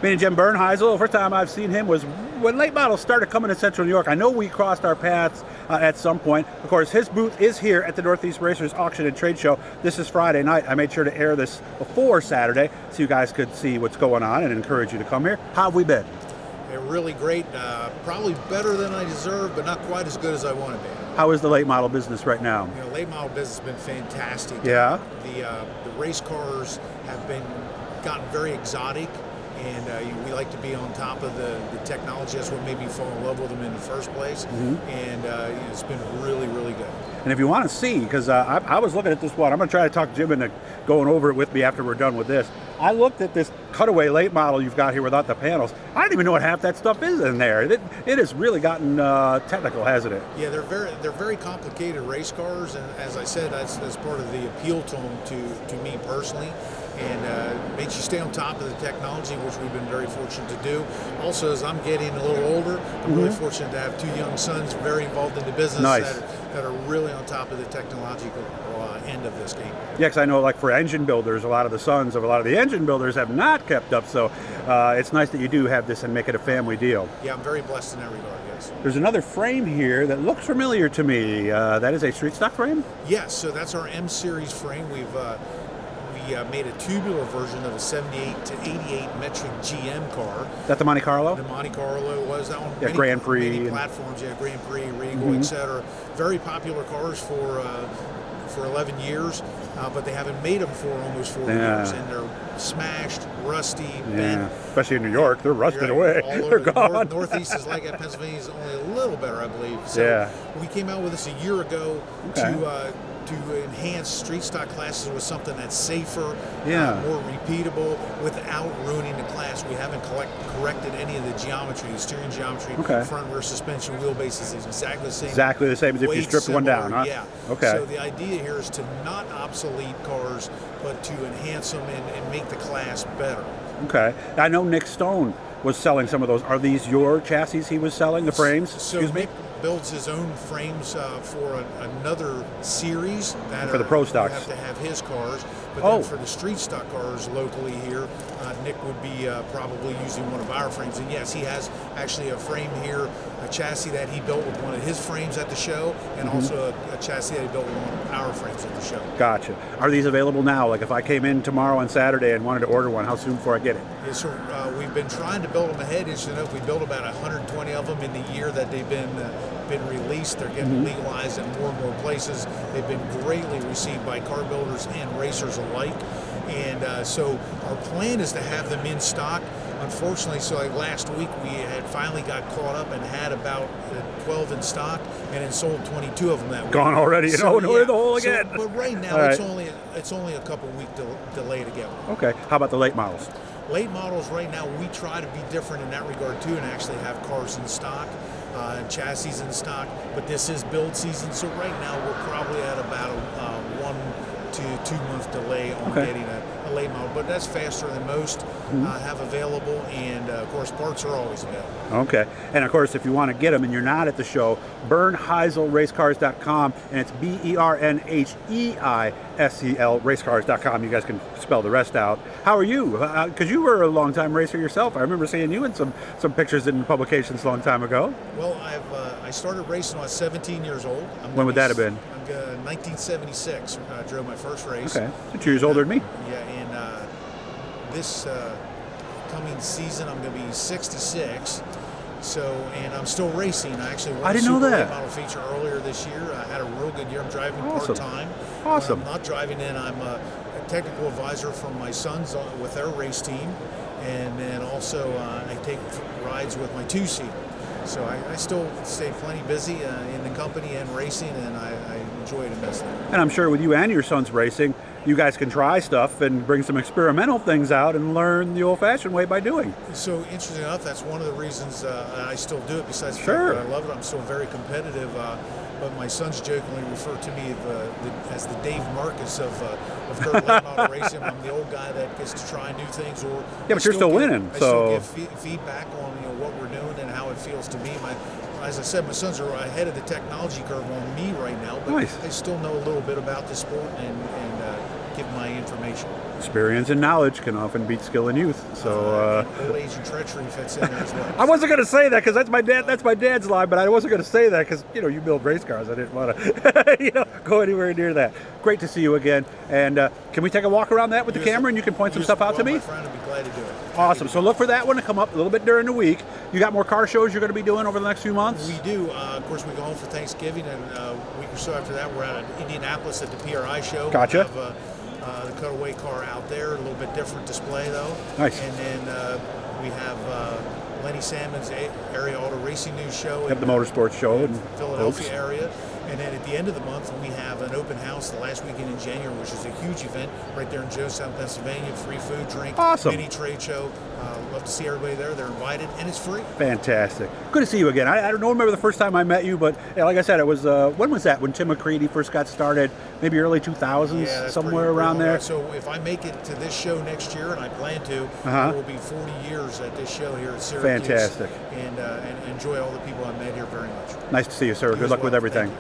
Meaning Jim Bernhisel, the first time I've seen him was when late models started coming to Central New York. I know we crossed our paths at some point. Of course, his booth is here at the Northeast Racers Auction and Trade Show. This is Friday night. I made sure to air this before Saturday so you guys could see what's going on and encourage you to come here. How have we been? They're really great. Probably better than I deserve, but not quite as good as I want to be. How is the late model business right now? You know, late model business has been fantastic. Yeah. The race cars have gotten very exotic, and we like to be on top of the technology. That's what made me fall in love with them in the first place. And it's been really, really good. And if you want to see, because I was looking at this one, I'm going to try to talk Jim into going over it with me after we're done with this. I looked at this cutaway late model you've got here without the panels. I don't even know what half that stuff is in there. It has really gotten technical, hasn't it? Yeah, they're very complicated race cars, and as I said, that's part of the appeal to them to me personally. And makes you stay on top of the technology, which we've been very fortunate to do. Also, as I'm getting a little older, I'm really fortunate to have two young sons very involved in the business that are really on top of the technological end of this game. Yeah, because I know, like for engine builders, a lot of the sons of a lot of the engine builders have not kept up. So it's nice that you do have this and make it a family deal. Yeah, I'm very blessed in that regard. Yes. There's another frame here that looks familiar to me. That is a street stock frame. Yes, so that's our M Series frame. We made a tubular version of a 78 to 88 metric GM car. Is that the Monte Carlo? The Monte Carlo was that one. Yeah, Grand Prix. Many platforms, Grand Prix, Regal, etc. Very popular cars for 11 years, but they haven't made them for almost 4 years, and they're smashed, rusty, bent. Especially in New York, they're rusted away. They're gone. Northeast is like that. Pennsylvania is only a little better, I believe. So we came out with this a year ago to enhance street stock classes with something that's safer, more repeatable, without ruining the class. We haven't corrected any of the geometry, the steering geometry, front rear suspension, wheelbase is exactly the same. Exactly the same as if you stripped one down, huh? Yeah. Okay. So the idea here is to not obsolete cars, but to enhance them and make the class better. Okay. I know Nick Stone was selling some of those. Are these your chassis he was selling, the frames? So Nick builds his own frames for another series. For the Pro Stocks. You have to have his cars. But then for the street stock cars locally here, Nick would be probably using one of our frames. And yes, he has actually a frame here, a chassis that he built with one of his frames at the show, and also a chassis that he built with one of our frames at the show. Gotcha. Are these available now? Like if I came in tomorrow on Saturday and wanted to order one, how soon before I get it? Yeah, so we've been trying to build them ahead. Interesting enough, we built about 120 of them in the year that they've been released. They're getting legalized in more and more places. They've been greatly received by car builders and racers alike. And so our plan is to have them in stock. Unfortunately, so like last week we had finally got caught up and had about 12 in stock, and then sold 22 of them that week. Gone already, so, no, the hole again. But right now it's only a couple week delay to get one. Okay. How about the late models? Late models right now, we try to be different in that regard too, and actually have cars in stock, chassis in stock. But this is build season, so right now we're probably at about a 1 to 2 month delay on getting a late model. But that's faster than most have available, and of course parts are always available. Okay, and of course if you want to get them and you're not at the show, BernheiselRacecars.com, and it's Bernheisel racecars.com. You guys can spell the rest out. How are you? Because you were a long-time racer yourself. I remember seeing you in some pictures in publications a long time ago. Well, I started racing when I was 17 years old. When would that have been? 1976. I drove my first race. Okay, so 2 years older than me. Yeah, and this coming season I'm going to be 66. So, and I'm still racing. I actually won a Super Late Model feature earlier this year. I had a real good year. I'm driving part-time. Awesome. When I'm not driving in, I'm a technical advisor for my sons with their race team. And then also I take rides with my two-seater. So I still stay plenty busy in the company and racing, and I enjoy it immensely. And I'm sure with you and your sons racing, you guys can try stuff and bring some experimental things out and learn the old-fashioned way by doing. So interesting enough, that's one of the reasons I still do it, besides the fact that I love it. I'm still very competitive, but my sons jokingly refer to me as the Dave Marcus of dirt late model racing. I'm the old guy that gets to try new things. But you're still winning. I still give feedback on what we're doing and how it feels to me. As I said, my sons are ahead of the technology curve on me right now, but I still know a little bit about the sport and give my information. Experience and knowledge can often beat skill and youth. So old age and geometry fits in there as well. I wasn't going to say that because that's my dad. That's my dad's line, but I wasn't going to say that because you build race cars. I didn't want to go anywhere near that. Great to see you again. And can we take a walk around that with the camera and you can point some stuff out to me? My friend, I'd be glad to do it. Awesome. So look for that one to come up a little bit during the week. You got more car shows you're going to be doing over the next few months? We do. Of course, we go home for Thanksgiving, and a week or so after that, we're out in Indianapolis at the PRI show. Gotcha. We have the cutaway car out there, a little bit different display though. Nice. And then we have Lenny Salmon's Area Auto Racing News show. Have the motorsports show in in Philadelphia area. And then at the end of the month, we have an open house the last weekend in January, which is a huge event right there in Jonestown, Pennsylvania. Free food, drink, awesome. Mini trade show. Love to see everybody there. They're invited, and it's free. Fantastic. Good to see you again. I don't remember the first time I met you, but like I said, it was when was that? When Tim McCready first got started? Maybe early 2000s, somewhere around there. So if I make it to this show next year, and I plan to, it will be 40 years at this show here at Syracuse. Fantastic. And enjoy all the people I met here very much. Nice to see you, sir. Good luck with everything.